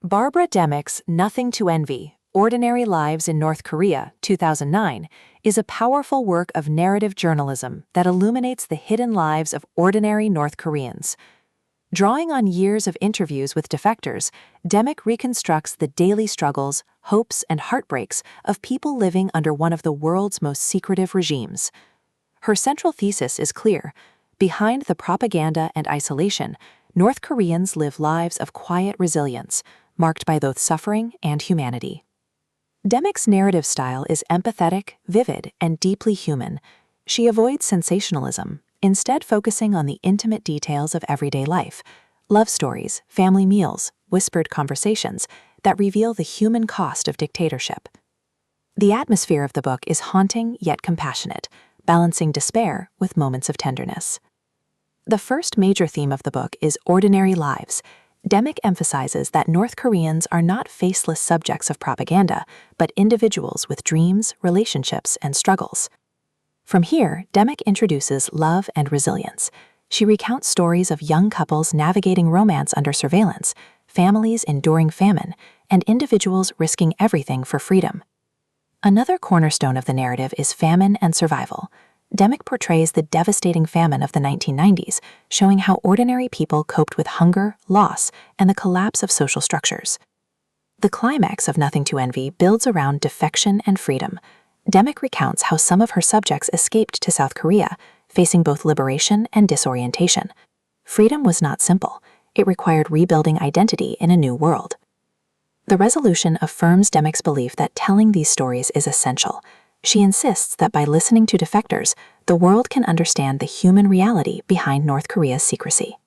Barbara Demick's Nothing to Envy, Ordinary Lives in North Korea, 2009, is a powerful work of narrative journalism that illuminates the hidden lives of ordinary North Koreans. Drawing on years of interviews with defectors, Demick reconstructs the daily struggles, hopes, and heartbreaks of people living under one of the world's most secretive regimes. Her central thesis is clear. Behind the propaganda and isolation, North Koreans live lives of quiet resilience, marked by both suffering and humanity. Demick's narrative style is empathetic, vivid, and deeply human. She avoids sensationalism, instead focusing on the intimate details of everyday life, love stories, family meals, whispered conversations that reveal the human cost of dictatorship. The atmosphere of the book is haunting yet compassionate, balancing despair with moments of tenderness. The first major theme of the book is ordinary lives. Demick emphasizes that North Koreans are not faceless subjects of propaganda, but individuals with dreams, relationships, and struggles. From here, Demick introduces love and resilience. She recounts stories of young couples navigating romance under surveillance, families enduring famine, and individuals risking everything for freedom. Another cornerstone of the narrative is famine and survival. Demick portrays the devastating famine of the 1990s, showing how ordinary people coped with hunger, loss, and the collapse of social structures. The climax of Nothing to Envy builds around defection and freedom. Demick recounts how some of her subjects escaped to South Korea, facing both liberation and disorientation. Freedom was not simple. It required rebuilding identity in a new world. The resolution affirms Demick's belief that telling these stories is essential. She insists that by listening to defectors, the world can understand the human reality behind North Korea's secrecy.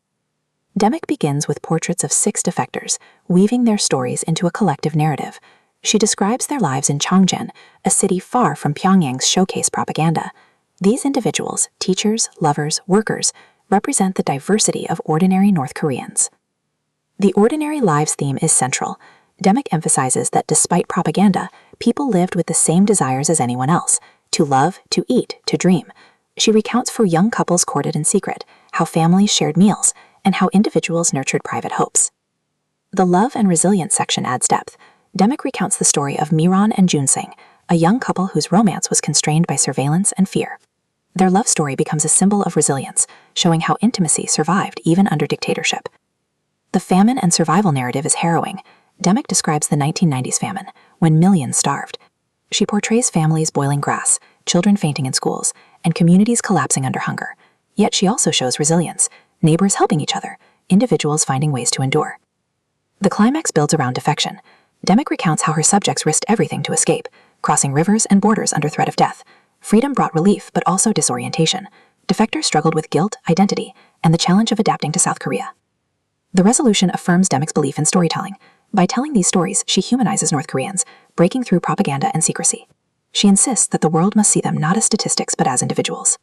Demick begins with portraits of 6 defectors, weaving their stories into a collective narrative. She describes their lives in Chongjen, a city far from Pyongyang's showcase propaganda. These individuals, teachers, lovers, workers, represent the diversity of ordinary North Koreans. The ordinary lives theme is central. Demick emphasizes that despite propaganda, people lived with the same desires as anyone else, to love, to eat, to dream. She recounts for young couples courted in secret, how families shared meals, and how individuals nurtured private hopes. The love and resilience section adds depth. Demick recounts the story of Miran and Junsing, a young couple whose romance was constrained by surveillance and fear. Their love story becomes a symbol of resilience, showing how intimacy survived even under dictatorship. The famine and survival narrative is harrowing. Demick describes the 1990s famine, when millions starved. She portrays families boiling grass, children fainting in schools, and communities collapsing under hunger. Yet she also shows resilience, neighbors helping each other, individuals finding ways to endure. The climax builds around defection. Demick recounts how her subjects risked everything to escape, crossing rivers and borders under threat of death. Freedom brought relief, but also disorientation. Defectors struggled with guilt, identity, and the challenge of adapting to South Korea. The resolution affirms Demick's belief in storytelling. By telling these stories, she humanizes North Koreans, breaking through propaganda and secrecy. She insists that the world must see them not as statistics but as individuals.